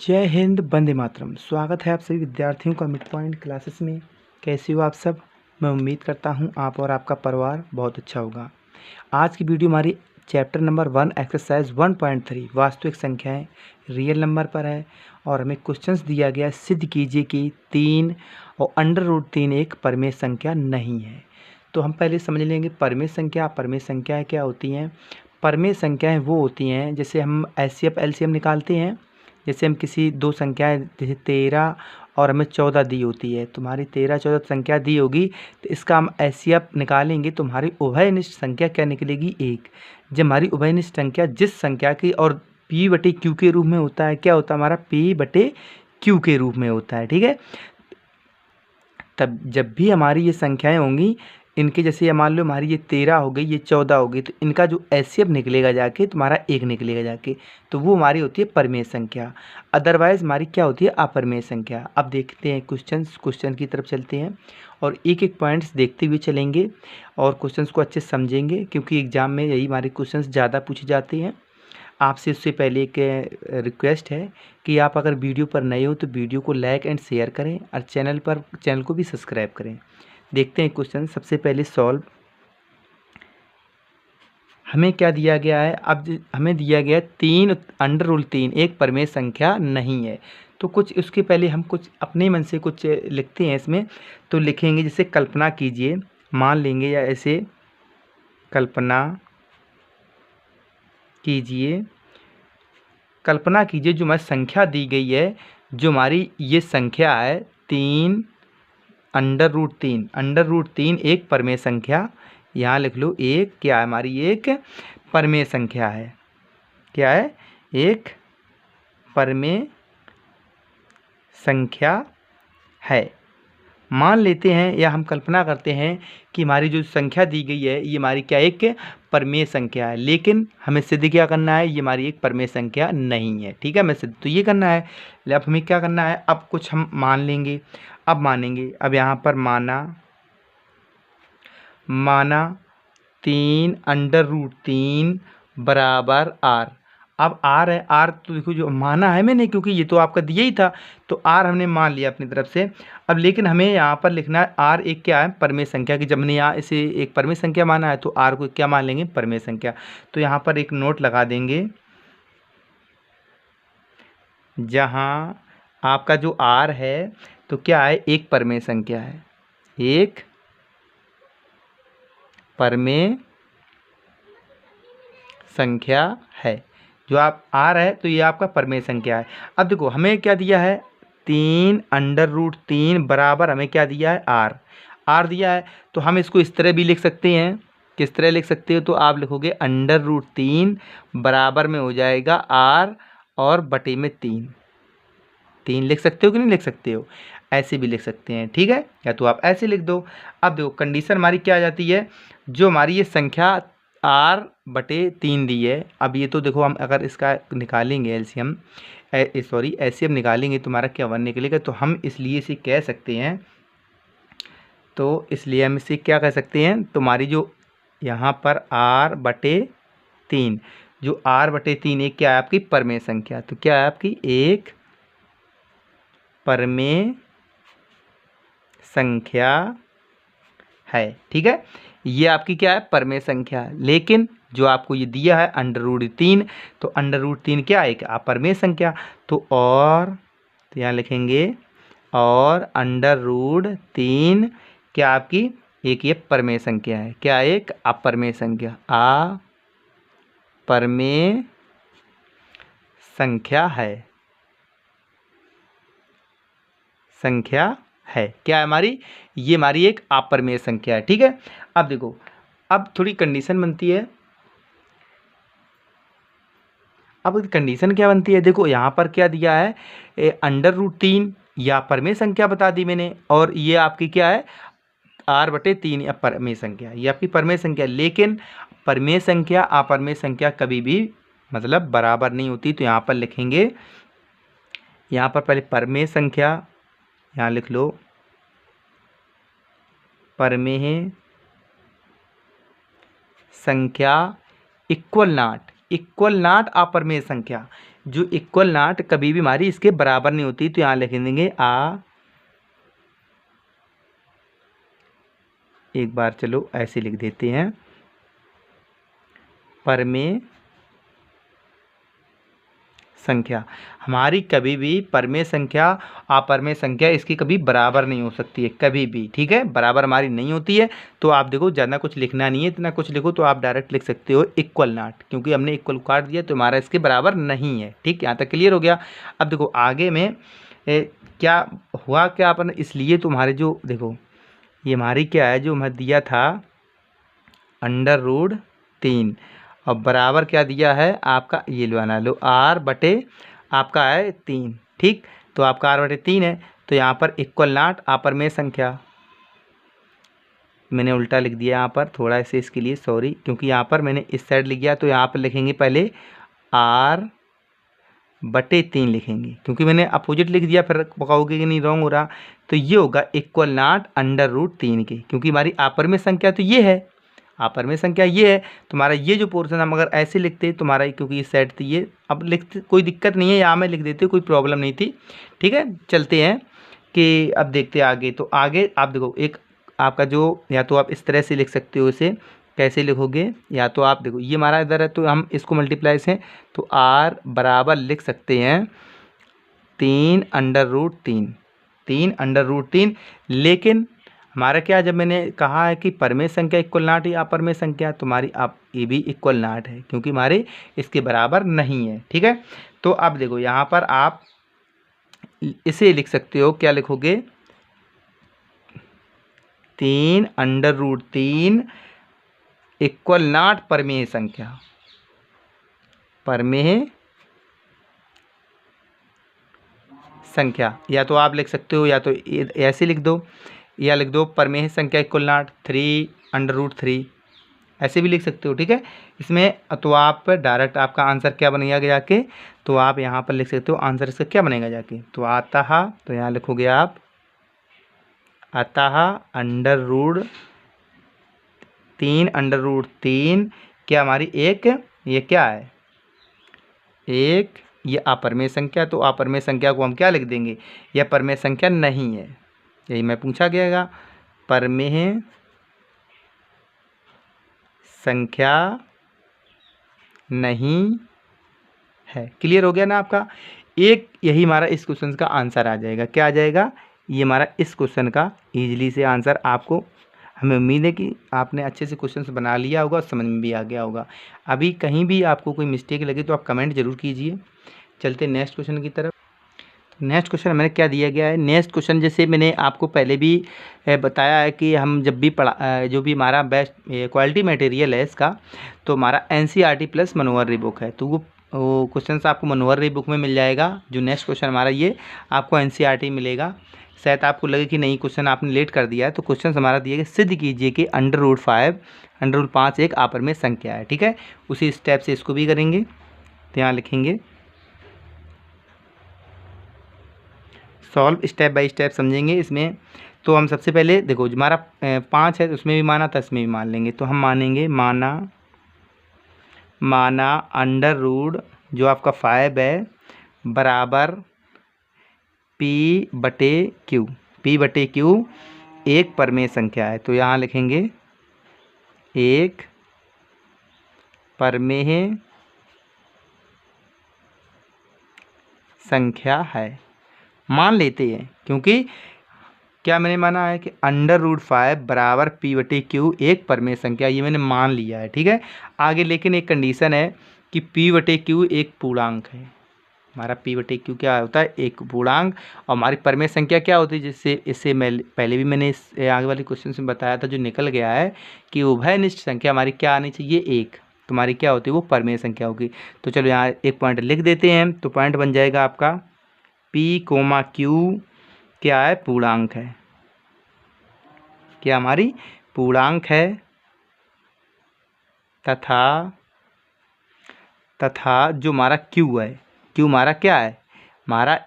जय हिंद, वंदे मातरम। स्वागत है आप सभी विद्यार्थियों का मिड पॉइंट क्लासेस में। कैसे हो आप सब? मैं उम्मीद करता हूं आप और आपका परिवार बहुत अच्छा होगा। आज की वीडियो हमारी चैप्टर नंबर 1 एक्सरसाइज 1.3 वास्तविक संख्याएं रियल नंबर पर है और हमें क्वेश्चंस दिया गया है, सिद्ध कीजिए कि 3 और अंडर रूट 3 एक परमेय संख्या नहीं है। तो हम पहले समझ लेंगे परमेय संख्याएं क्या होती हैं। परमेय संख्याएं वो होती हैं जैसे हम एचसीएफ एलसीएम निकालते हैं। जैसे हम किसी दो संख्याएं जैसे 13 और हमें 14 दी होती है, तुम्हारी 13-14 संख्या दी होगी, तो इसका हम एचसीएफ निकालेंगे। तुम्हारी उभयनिष्ठ संख्या क्या निकलेगी? 1। जब हमारी उभयनिष्ठ संख्या जिस संख्या की और पी बटे क्यू के रूप में होता है, क्या होता है हमारा? पी बटे क्यू के रूप में होता है। ठीक है, तब जब भी हमारी ये संख्याएं होंगी, इनके जैसे ये मान लो हमारी ये 13 हो गई, ये 14 हो गई, तो इनका जो एचसीएफ निकलेगा जाके तुम्हारा 1 निकलेगा जाके, तो वो हमारी होती है परमेय संख्या। अदरवाइज हमारी क्या होती है? अपरमेय संख्या। अब देखते हैं क्वेश्चन की तरफ चलते हैं और एक एक पॉइंट्स देखते हुए चलेंगे और क्वेश्चंस को अच्छे से समझेंगे, क्योंकि एग्जाम में यही हमारे क्वेश्चंस ज़्यादा पूछे जाते हैं। आपसे उससे पहले एक रिक्वेस्ट है कि आप अगर वीडियो पर नए हो तो वीडियो को लाइक एंड शेयर करें और चैनल को भी सब्सक्राइब करें। देखते हैं क्वेश्चन। सबसे पहले सॉल्व। हमें क्या दिया गया है? अब हमें दिया गया है 3 अंडर रूट 3 एक परमेय संख्या नहीं है। तो कुछ उसके पहले हम कुछ अपने मन से कुछ लिखते हैं इसमें। तो लिखेंगे जैसे कल्पना कीजिए, मान लेंगे या ऐसे कल्पना कीजिए जो हमारी संख्या दी गई है, जो हमारी ये संख्या है 3 अंडर रूट 3 एक परमेय संख्या। यहाँ लिख लो एक क्या है? हमारी एक परमेय संख्या है। क्या है? एक परमेय संख्या है। मान लेते हैं या हम कल्पना करते हैं कि हमारी जो संख्या दी गई है ये हमारी क्या एक परमेय संख्या है, लेकिन हमें सिद्ध क्या करना है? ये हमारी एक परमेय संख्या नहीं है। ठीक है, हमें सिद्ध तो ये करना है। अब हमें क्या करना है? अब कुछ हम मान लेंगे। अब मानेंगे, अब यहाँ पर माना 3 अंडर रूट 3 बराबर आर। अब आर है, आर तो देखो जो माना है मैंने, क्योंकि ये तो आपका दिया ही था, तो आर हमने मान लिया अपनी तरफ से। अब लेकिन हमें यहाँ पर लिखना है आर एक क्या है? परमेय संख्या की। जब हमने यहाँ इसे एक परमेय संख्या माना है तो आर को क्या मान लेंगे? परमेय संख्या। तो यहाँ पर एक नोट लगा देंगे, जहाँ आपका जो आर है तो क्या है? एक परमेय संख्या है, एक परमेय संख्या है। जो आप आर है तो ये आपका परमेय संख्या है। अब देखो हमें क्या दिया है? 3 अंडर रूट 3 बराबर हमें क्या दिया है? आर दिया है। तो हम इसको इस तरह भी लिख सकते हैं। किस तरह लिख सकते हो? तो आप लिखोगे अंडर रूट 3 बराबर में हो जाएगा आर और बटे में 3 लिख सकते हो कि नहीं लिख सकते हो? ऐसे भी लिख सकते हैं। ठीक है, या तो आप ऐसे लिख दो। अब देखो कंडीशन हमारी क्या आ जाती है? जो हमारी ये संख्या r/3 दी है, अब ये तो देखो हम अगर इसका निकालेंगे एलसीएम, सॉरी एचसीएफ निकालेंगे तो हमारा क्या 1 निकलेगा। तो हम इसलिए इसे कह सकते हैं, तो इसलिए हम इसे क्या कह सकते हैं? तुम्हारी जो यहाँ पर r/3, जो r/3 एक क्या है? आपकी परमेय संख्या। तो क्या है आपकी? एक परमेय संख्या है। ठीक है, ये आपकी क्या है? परमेय संख्या। लेकिन जो आपको ये दिया है अंडर रूट 3, तो अंडर रूट 3 क्या है? एक अपरमेय संख्या। तो यहाँ लिखेंगे और अंडर रूट 3 क्या आपकी एक ये परमेय संख्या है। क्या? एक अपरमेय संख्या, अपरमेय संख्या है। क्या है हमारी? ये हमारी एक अपरमेय संख्या है। ठीक है, अब देखो अब थोड़ी कंडीशन बनती है। अब कंडीशन क्या बनती है? देखो यहाँ पर क्या दिया है? अंडर रूट 3 या परमेय संख्या बता दी मैंने, और ये आपकी क्या है? r/3 या परमेय संख्या, ये आपकी परमेय संख्या। लेकिन परमेय संख्या अपरमेय संख्या कभी भी मतलब बराबर नहीं होती। तो यहाँ पर लिखेंगे, यहाँ पर पहले परमेय संख्या, यहाँ लिख लो परमेय संख्या इक्वल नॉट अपरमेय संख्या। जो इक्वल नॉट कभी भी हमारी इसके बराबर नहीं होती। तो यहाँ लिख देंगे एक बार चलो ऐसे लिख देते हैं, परमेय संख्या हमारी कभी भी परमेय संख्या अपरमेय संख्या इसकी कभी बराबर नहीं हो सकती है, कभी भी। ठीक है, बराबर हमारी नहीं होती है। तो आप देखो ज़्यादा कुछ लिखना नहीं है, इतना कुछ लिखो तो आप डायरेक्ट लिख सकते हो इक्वल नॉट, क्योंकि हमने इक्वल काट दिया तो हमारा इसके बराबर नहीं है। ठीक, यहाँ तक क्लियर हो गया। अब देखो आगे में क्या हुआ, क्या अपन इसलिए तुम्हारे जो देखो ये हमारी क्या है, जो हमें दिया था √3 और बराबर क्या दिया है आपका, ये बना लो r बटे आपका है 3। ठीक, तो आपका r बटे 3 है। तो यहाँ पर इक्वल नॉट अपरमेय संख्या, मैंने उल्टा लिख दिया यहाँ पर, थोड़ा ऐसे इसके लिए सॉरी, क्योंकि यहाँ पर मैंने इस साइड लिख दिया। तो यहाँ पर लिखेंगे पहले r बटे 3 लिखेंगे, क्योंकि मैंने अपोजिट लिख दिया, फिर कहोगे कि नहीं रॉन्ग हो रहा। तो ये होगा इक्वल नॉट √3 के, क्योंकि हमारी अपरमेय संख्या तो ये है, अपरमेय संख्या ये है। तुम्हारा ये जो पोर्शन हम अगर ऐसे लिखते तुम्हारा, क्योंकि इस साइड थी ये, अब लिखते कोई दिक्कत नहीं है, यहाँ में लिख देते कोई प्रॉब्लम नहीं थी। ठीक है, चलते हैं कि अब देखते हैं आगे। तो आगे आप देखो एक आपका जो, या तो आप इस तरह से लिख सकते हो, इसे कैसे लिखोगे, या तो आप देखो ये हमारा इधर है तो हम इसको मल्टीप्लाई से, तो r बराबर लिख सकते हैं 3√3। लेकिन हमारा क्या, जब मैंने कहा है कि परमेय संख्या इक्वल नॉट या अपरमेय संख्या, तुम्हारी आप ये भी इक्वल नॉट है, क्योंकि हमारे इसके बराबर नहीं है। ठीक है, तो अब देखो यहाँ पर आप इसे लिख सकते हो, क्या लिखोगे, 3√3 इक्वल नॉट परमेय संख्या, परमेय संख्या। या तो आप लिख सकते हो, या तो ऐसे लिख दो, या लिख दो परमेय संख्या इक्वल नॉट 3√3, ऐसे भी लिख सकते हो। ठीक है, इसमें तो आप डायरेक्ट आपका आंसर क्या बनेगा जाके, तो आप यहाँ पर लिख सकते हो आंसर इसका क्या बनेगा जाके, तो अतः, तो यहाँ लिखोगे आप अतः √3 क्या हमारी एक, ये क्या है, एक ये अपरमेय संख्या। तो अपरमेय संख्या को हम क्या लिख देंगे, यह परमेय संख्या नहीं है, यही मैं पूछा गया, परमेय संख्या नहीं है। क्लियर हो गया ना आपका, एक यही हमारा इस क्वेश्चन का आंसर आ जाएगा। क्या आ जाएगा, ये हमारा इस क्वेश्चन का इजीली से आंसर आपको, हमें उम्मीद है कि आपने अच्छे से क्वेश्चन बना लिया होगा और समझ में भी आ गया होगा। अभी कहीं भी आपको कोई मिस्टेक लगे तो आप कमेंट जरूर कीजिए। चलते नेक्स्ट क्वेश्चन की तरफ। नेक्स्ट क्वेश्चन मैंने क्या दिया गया है, नेक्स्ट क्वेश्चन जैसे मैंने आपको पहले भी बताया है कि हम जब भी जो भी हमारा बेस्ट क्वालिटी मटेरियल है इसका, तो हमारा NCERT प्लस मनोहर बुक है, तो वो क्वेश्चन आपको मनोहर बुक में मिल जाएगा। जो नेक्स्ट क्वेश्चन हमारा ये आपको NCERT मिलेगा। शायद आपको लगे कि नहीं क्वेश्चन आपने लेट कर दिया है, तो क्वेश्चन हमारा दिया गया, सिद्ध कीजिए कि √5 एक अपरमेय संख्या है। ठीक है, उसी स्टेप से इसको भी करेंगे। तो यहाँ लिखेंगे सॉल्व, स्टेप बाय स्टेप समझेंगे इसमें। तो हम सबसे पहले देखो जो हमारा 5 है उसमें भी माना था, इसमें भी मान लेंगे। तो हम मानेंगे माना √ जो आपका 5 है बराबर P/Q एक परमेय संख्या है। तो यहाँ लिखेंगे एक परमेय संख्या है, मान लेते हैं, क्योंकि क्या मैंने माना है कि √5 बराबर P/Q एक परमेय संख्या, ये मैंने मान लिया है। ठीक है, आगे लेकिन एक कंडीशन है कि P/Q एक पूर्णांक है। हमारा P/Q क्या होता है, एक पूर्णांक, और हमारी परमेय संख्या क्या होती है, जिससे इससे मैं पहले भी मैंने इस आगे वाले क्वेश्चन में बताया था, जो निकल गया है कि उभयनिष्ठ संख्या हमारी क्या आनी चाहिए, एक, तुम्हारी क्या होती है वो परमेय संख्या होगी। तो चलो यहाँ एक पॉइंट लिख देते हैं। तो पॉइंट बन जाएगा आपका P/Q क्या है, पूर्णांक है, क्या हमारी पूर्णांक है, तथा जो हमारा Q है, Q हमारा क्या है, हमारा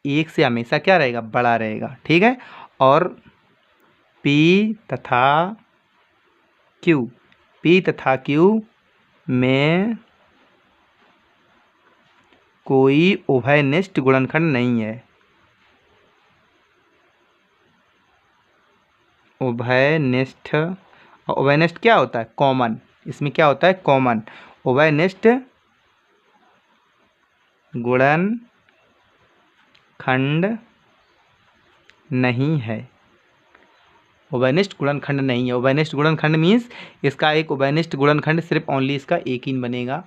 एक से हमेशा क्या रहेगा, बड़ा रहेगा। ठीक है, और P तथा Q में कोई उभयनिष्ठ गुणनखंड नहीं है। उभयनिष्ठ, और उभयनिष्ठ क्या होता है? कॉमन। इसमें क्या होता है? कॉमन। उभयनिष्ठ गुणनखंड नहीं है। उभयनिष्ठ गुणनखंड नहीं है। उभयनिष्ठ गुणनखंड मीन्स इसका एक उभयनिष्ठ गुणनखंड सिर्फ ओनली इसका एक ही बनेगा।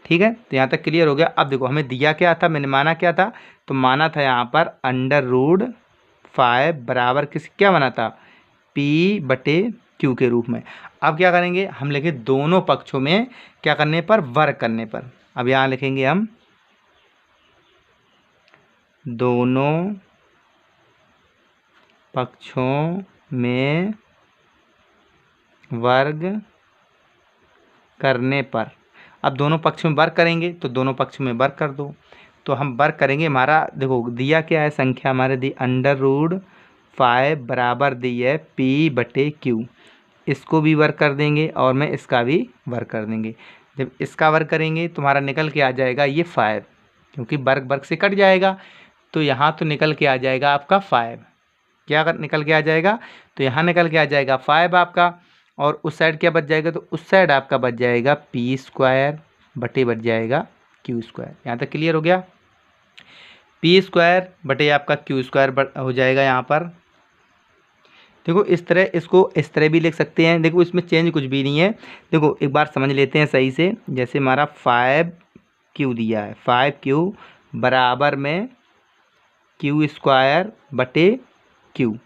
ठीक है, तो यहाँ तक क्लियर हो गया। अब देखो हमें दिया क्या था, मैंने माना क्या था, तो माना था यहाँ पर √5 बराबर किस क्या बना था? P/Q के रूप में। अब क्या करेंगे, हम लिखे दोनों पक्षों में क्या करने पर? वर्ग करने पर। अब यहाँ लिखेंगे हम दोनों पक्षों में वर्ग करने पर। अब दोनों पक्षों में वर्ग करेंगे तो दोनों पक्षों में वर्ग कर दो। तो हम वर्ग करेंगे, हमारा देखो दिया क्या है संख्या, हमारे दी √5 बराबर दी है P/Q। इसको भी वर्ग कर देंगे और मैं इसका भी वर्ग कर देंगे। जब इसका वर्ग करेंगे तुम्हारा निकल के आ जाएगा ये 5, क्योंकि वर्ग वर्ग से कट जाएगा। तो यहाँ तो निकल के आ जाएगा आपका 5। क्या निकल के आ जाएगा? तो यहाँ निकल के आ जाएगा 5 आपका, और उस साइड क्या बच जाएगा? तो उस साइड आपका बच जाएगा P² बटे बच जाएगा Q²। यहाँ तक क्लियर हो गया? P² बटे आपका Q² हो जाएगा यहाँ पर। देखो इस तरह, इसको इस तरह भी लिख सकते हैं। देखो इसमें चेंज कुछ भी नहीं है। देखो एक बार समझ लेते हैं सही से। जैसे हमारा 5Q दिया है, 5Q बराबर में Q² बटे Q।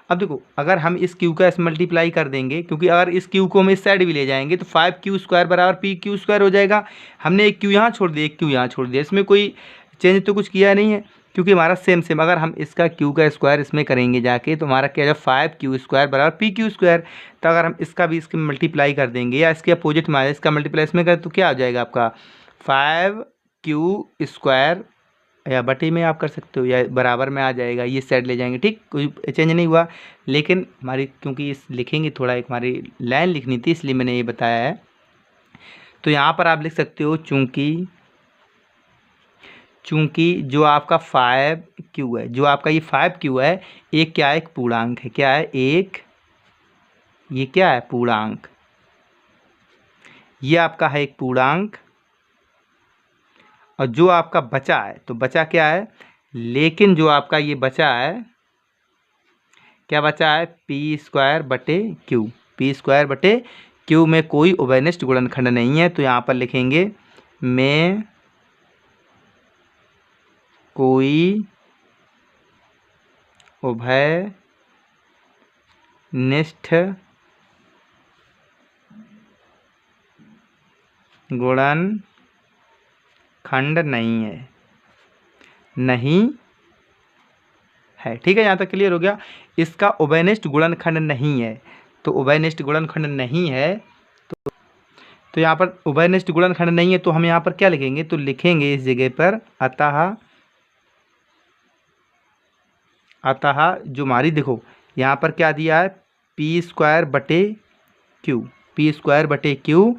अब देखो अगर हम इस Q का मल्टीप्लाई कर देंगे, क्योंकि अगर इस Q को हम इस साइड भी ले जाएंगे तो 5Q² बराबर PQ² हो जाएगा। हमने एक Q यहाँ छोड़ दिया, एक Q यहाँ छोड़ दिया, इसमें कोई चेंज तो कुछ किया नहीं है, क्योंकि हमारा सेम सेम। अगर हम इसका Q का स्क्वायर इसमें करेंगे जाके तो हमारा क्या है? 5Q² बराबर PQ²। तो अगर हम इसका भी इसके मल्टीप्लाई कर देंगे या इसके अपोजिट में इसका मल्टीप्लाई इसमें करें तो क्या हो जाएगा आपका? 5Q² या बटे में आप कर सकते हो, या बराबर में आ जाएगा, ये साइड ले जाएंगे। ठीक, कोई चेंज नहीं हुआ। लेकिन हमारी क्योंकि इस लिखेंगे थोड़ा, एक हमारी लाइन लिखनी थी इसलिए मैंने ये बताया है। तो यहाँ पर आप लिख सकते हो चूंकि जो आपका 5Q है, जो आपका ये 5Q है, एक क्या है? एक पूर्णांक है। क्या है? एक, ये क्या है? पूर्णांक। ये आपका है एक पूर्णांक। और जो आपका बचा है, तो बचा क्या है? लेकिन जो आपका ये बचा है, क्या बचा है? P² बटे Q। P² बटे Q में कोई उभयनिष्ठ गुणनखंड नहीं है। तो यहाँ पर लिखेंगे में कोई उभयनिष्ठ गुणनखंड नहीं है। नहीं है। ठीक है, यहाँ तक क्लियर हो गया? इसका उभयनिष्ठ गुणनखंड नहीं है। तो उभयनिष्ठ गुणनखंड नहीं है, तो यहाँ पर उभयनिष्ठ गुणनखंड नहीं है, तो हम यहाँ पर क्या लिखेंगे? तो लिखेंगे इस जगह पर अतः जो हमारी देखो यहाँ पर क्या दिया है? P² बटे Q। P² बटे Q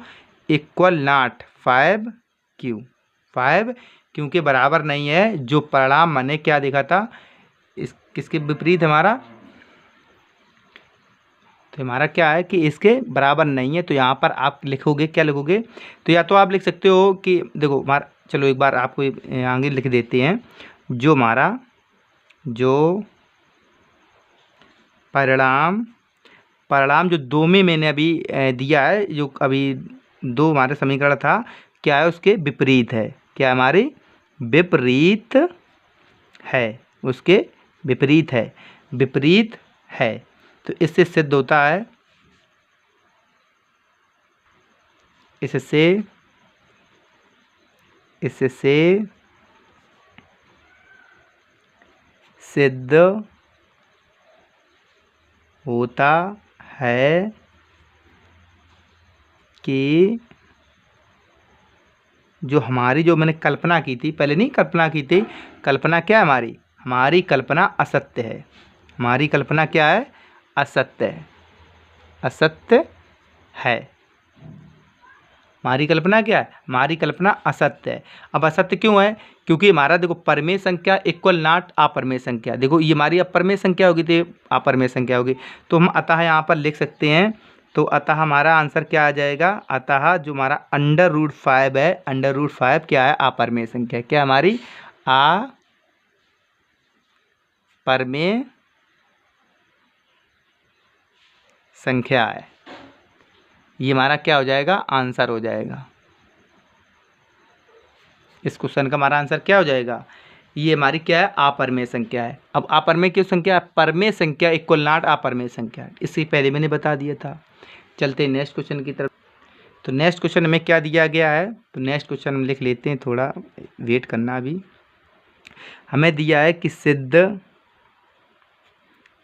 इक्वल नॉट 5Q। 5 क्योंकि बराबर नहीं है। जो परिणाम मैंने क्या देखा था, इस किसके विपरीत हमारा? तो हमारा क्या है कि इसके बराबर नहीं है। तो यहाँ पर आप लिखोगे, क्या लिखोगे? तो या तो आप लिख सकते हो कि देखो हमारा, चलो एक बार आपको आगे लिख देते हैं। जो हमारा जो परिणाम जो 2 में मैंने अभी दिया है, जो अभी 2 हमारे समीकरण था, क्या है? उसके विपरीत है। क्या हमारे विपरीत है? उसके विपरीत है। विपरीत है। तो इससे सिद्ध होता है, इससे सिद्ध होता है कि जो हमारी, जो मैंने कल्पना की थी, पहले नहीं कल्पना की थी, कल्पना क्या है हमारी? हमारी कल्पना असत्य है। हमारी कल्पना क्या है? असत्य है। असत्य है। हमारी कल्पना क्या है, हमारी कल्पना असत्य है। अब असत्य क्यों है, क्योंकि हमारा देखो परमेय संख्या इक्वल नॉट अपरमेय संख्या, देखो ये हमारी अपरमेय संख्या होगी तो अपरमेय संख्या होगी, तो हम अतः यहाँ पर लिख सकते हैं। तो अतः हमारा आंसर क्या आ जाएगा, अतः जो हमारा √5 है, √5 क्या है, अपरमेय संख्या, क्या हमारी अपरमेय संख्या है। ये हमारा क्या हो जाएगा, आंसर हो जाएगा। इस क्वेश्चन का हमारा आंसर क्या हो जाएगा, ये हमारी क्या है, अपरमेय संख्या है। अब अपरमेय की संख्या, परमेय संख्या इक्वल नॉट अपरमेय संख्या, इससे पहले मैंने बता दिया था। चलते हैं नेक्स्ट क्वेश्चन की तरफ। तो नेक्स्ट क्वेश्चन में क्या दिया गया है, तो नेक्स्ट क्वेश्चन हम लिख लेते हैं, थोड़ा वेट करना अभी। हमें दिया है कि सिद्ध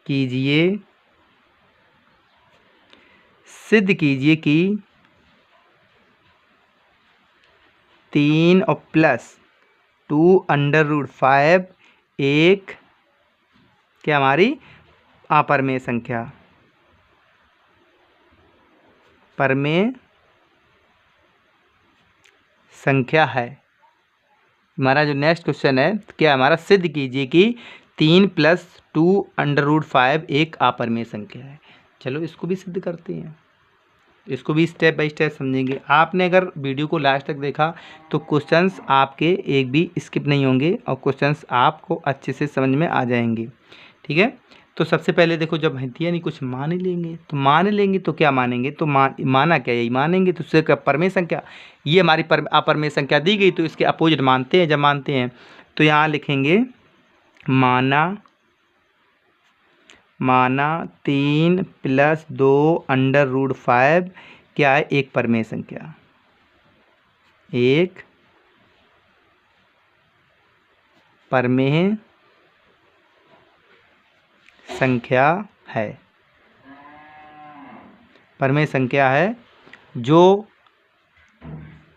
कीजिए कि 3 और +2 √5 एक क्या हमारी अपरमेय संख्या, परमेय संख्या है। हमारा जो नेक्स्ट क्वेश्चन है, क्या हमारा सिद्ध कीजिए कि 3 + 2 √5 एक अपरमेय संख्या है। चलो इसको भी सिद्ध करते हैं, इसको भी स्टेप बाय स्टेप समझेंगे। आपने अगर वीडियो को लास्ट तक देखा तो क्वेश्चंस आपके एक भी स्किप नहीं होंगे और क्वेश्चंस आपको अच्छे से समझ में आ जाएंगे, ठीक है। तो सबसे पहले देखो, जब दिया नहीं कुछ मान लेंगे, तो मान लेंगे तो क्या मानेंगे, तो माना क्या, यही मानेंगे, तो उससे क्या परमेय संख्या, ये हमारी अपरमेय संख्या दी गई, तो इसके अपोजिट मानते हैं। जब मानते हैं तो यहाँ लिखेंगे माना 3 + 2 √5 क्या है, एक परमेय संख्या, एक परमेय संख्या है, परमेय संख्या है। जो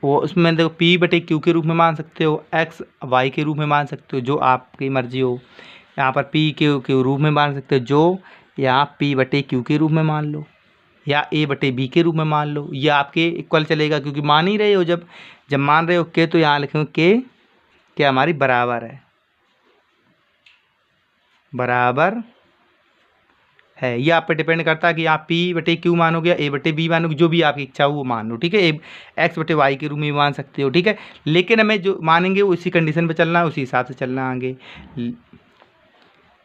वो उसमें देखो P/Q के रूप में मान सकते हो, X Y के रूप में मान सकते हो, जो आपकी मर्जी हो। यहाँ पर P के रूप में मान सकते हो, जो यहाँ P/Q के रूप में मान लो, या A/B के रूप में मान लो, ये आपके इक्वल चलेगा, क्योंकि मान ही रहे हो। जब मान रहे हो के, तो यहाँ लिखेंगे के क्या हमारी बराबर है, बराबर है। ये आप पे डिपेंड करता है कि आप P/Q मानोगे या A/B मानोगे, जो भी आपकी इच्छा हो वो मान लो, ठीक है। X/Y के रूप में भी मान सकते हो, ठीक है। लेकिन हमें जो मानेंगे उसी कंडीशन पे चलना है, उसी हिसाब से चलना आगे।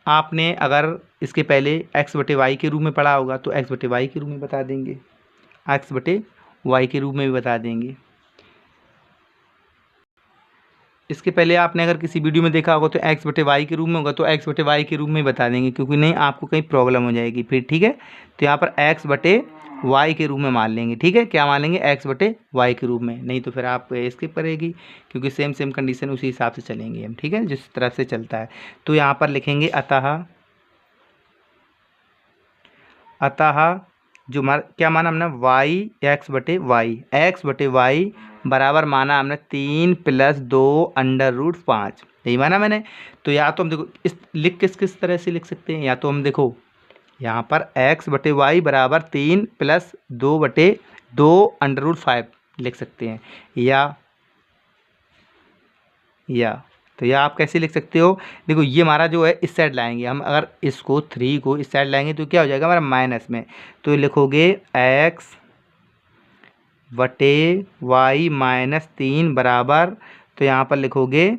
आपने अगर इसके पहले X/Y के रूप में पढ़ा होगा तो X/Y के रूप में बता देंगे, X/Y के रूप में भी बता देंगे। इसके पहले आपने अगर किसी वीडियो में देखा होगा तो X/Y के रूप में होगा, तो X/Y के रूप में बता देंगे, क्योंकि नहीं आपको कहीं प्रॉब्लम हो जाएगी फिर, ठीक है। तो यहाँ पर X/Y के रूप में मान लेंगे, ठीक है। क्या मान लेंगे, X/Y के रूप में, नहीं तो फिर आप स्किप करेगी, क्योंकि सेम कंडीशन उसी हिसाब से चलेंगे हम, ठीक है, जिस तरह से चलता है। तो यहाँ पर लिखेंगे अतः जो क्या माना हमने, X/Y बराबर माना हमने 3 + 2 √5, यही माना मैंने। तो या तो हम देखो इस किस तरह से लिख सकते हैं, या तो हम देखो यहाँ पर X/Y बराबर 3 + 2 √5 लिख सकते हैं, या तो यह आप कैसे लिख सकते हो, देखो ये हमारा जो है इस साइड लाएंगे हम, अगर इसको 3 को इस साइड लाएंगे तो क्या हो जाएगा हमारा माइनस में, तो लिखोगे X/Y -3 बराबर, तो यहाँ पर लिखोगे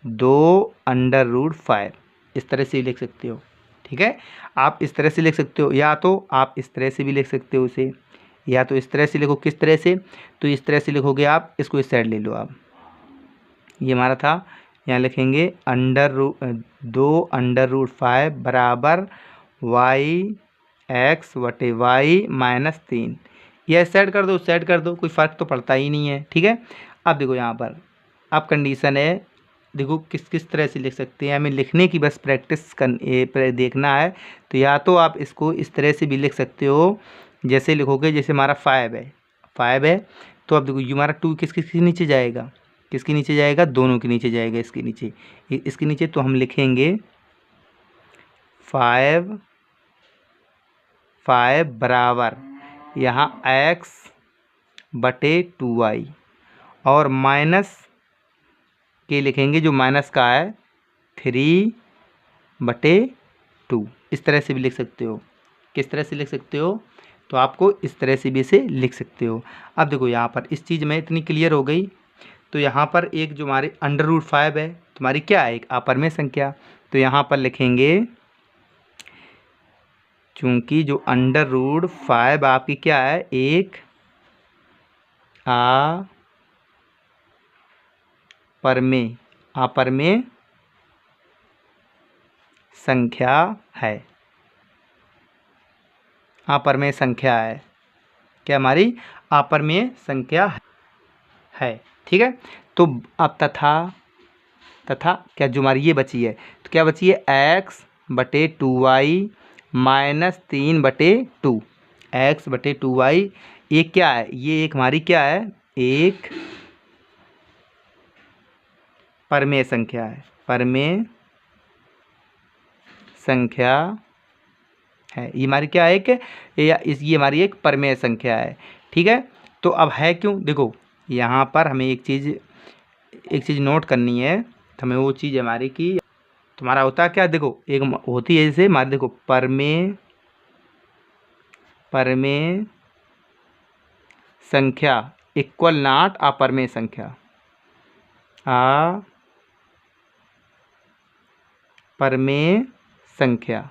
2 √5, इस तरह से लिख सकते हो, ठीक है। आप इस तरह से लिख सकते हो, या तो आप इस तरह से भी लिख सकते हो उसे, या तो इस तरह से लिखो। किस तरह से, तो इस तरह से लिखोगे आप, इसको इस साइड ले लो आप, ये हमारा था। यहाँ लिखेंगे 2 √5 बराबर X/Y -3, यह सेट कर दो, सेट कर दो, कोई फ़र्क तो पड़ता ही नहीं है, ठीक है। अब देखो यहाँ पर अब कंडीशन है, देखो किस तरह से लिख सकते हैं, हमें लिखने की बस प्रैक्टिस देखना है। तो या तो आप इसको इस तरह से भी लिख सकते हो, जैसे लिखोगे, जैसे हमारा 5 है, तो अब देखो ये हमारा 2 किसके नीचे जाएगा, किसके नीचे जाएगा, दोनों के नीचे जाएगा, इसके नीचे। तो हम लिखेंगे 5 बराबर यहाँ X बटे 2y और माइनस के लिखेंगे जो माइनस का है 3/2। इस तरह से भी लिख सकते हो। किस तरह से लिख सकते हो? तो आपको इस तरह से भी इसे लिख सकते हो। अब देखो यहाँ पर इस चीज़ में इतनी क्लियर हो गई। तो यहाँ पर एक जो हमारे √5 है तुम्हारी क्या है, एक अपरिमेय संख्या। तो यहाँ पर लिखेंगे चूंकि जो √5 आपकी क्या है, एक अपरिमेय संख्या है। अपरिमेय संख्या है, क्या हमारी अपरिमेय संख्या है। ठीक है। तो अब तथा क्या जो हमारी ये बची है, तो क्या बची है, x/2y माइनस 3/2। x/2y एक क्या है, ये एक हमारी क्या है, एक परमेय संख्या है। परमेय संख्या है, ये हमारी क्या है, ये हमारी एक परमेय संख्या है। ठीक है। तो अब है क्यों, देखो यहाँ पर हमें एक चीज़ नोट करनी है। तो हमें वो चीज़ हमारी की तुम्हारा होता क्या, देखो एक होती है जैसे हमारे, देखो परमेय संख्या इक्वल नॉट अपरमेय संख्या। अपरमेय संख्या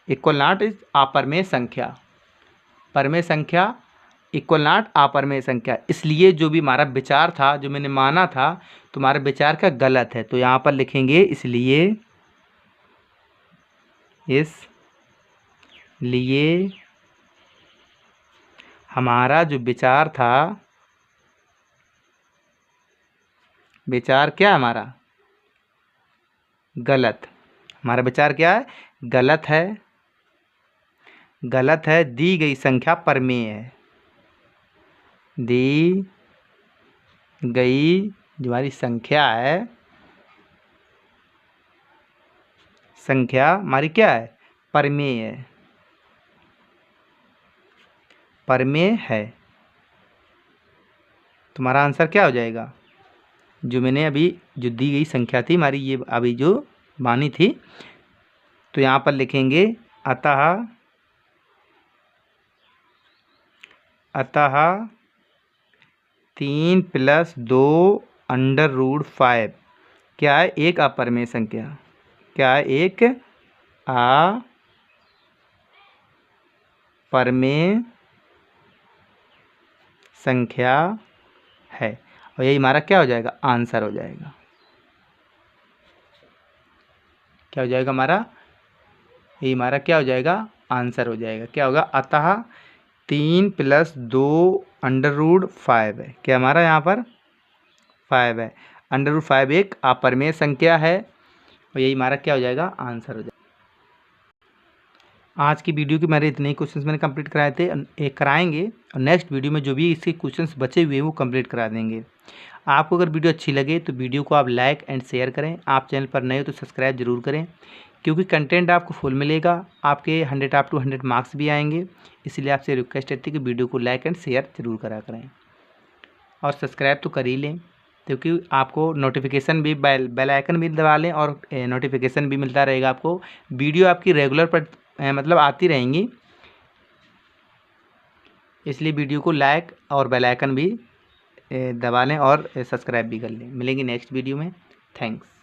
इक्वल नॉट इज अपरमेय संख्या। परमेय संख्या इक्वल नॉट अपरमेय संख्या। इसलिए जो भी हमारा विचार था, जो मैंने माना था, तुम्हारा विचार का गलत है। तो यहाँ पर लिखेंगे इसलिए हमारा जो विचार था, विचार क्या है हमारा, गलत। हमारा विचार क्या है, गलत है। दी गई संख्या परमेय है। दी गई जो हमारी संख्या है, संख्या हमारी क्या है, परमेय है। परमेय है। तुम्हारा आंसर क्या हो जाएगा, जो मैंने अभी जो दी गई संख्या थी हमारी, ये अभी जो मानी थी, तो यहाँ पर लिखेंगे अतः 3 + 2 √5 क्या है, एक अपरमेय संख्या। क्या है, एक अपरमेय संख्या है। और यही हमारा क्या हो जाएगा, आंसर हो जाएगा। क्या हो जाएगा हमारा, यही हमारा क्या हो जाएगा, आंसर हो जाएगा। क्या होगा, अतः 3 + 2 √5 है। क्या हमारा यहाँ पर 5 है। √5 एक अपरमेय संख्या है और यही हमारा क्या हो जाएगा, आंसर हो जाएगा। आज की वीडियो के मेरे इतने ही क्वेश्चंस मैंने कंप्लीट कराए थे, एक कराएंगे और नेक्स्ट वीडियो में जो भी इसके क्वेश्चंस बचे हुए हैं वो कंप्लीट करा देंगे। आपको अगर वीडियो अच्छी लगे तो वीडियो को आप लाइक एंड शेयर करें। आप चैनल पर नए हो तो सब्सक्राइब जरूर करें, क्योंकि कंटेंट आपको फुल मिलेगा। आपके 100 मार्क्स भी आएंगे। इसलिए आपसे रिक्वेस्ट रहती है कि वीडियो को लाइक एंड शेयर जरूर करा करें और सब्सक्राइब तो कर ही लें, क्योंकि आपको नोटिफिकेशन भी बेल आइकन भी दबा लें और नोटिफिकेशन भी मिलता रहेगा आपको। वीडियो आपकी रेगुलर पर मतलब आती रहेंगी। इसलिए वीडियो को लाइक और बेल आइकन भी दबा लें और सब्सक्राइब भी कर लें। मिलेंगे नेक्स्ट वीडियो में। थैंक्स।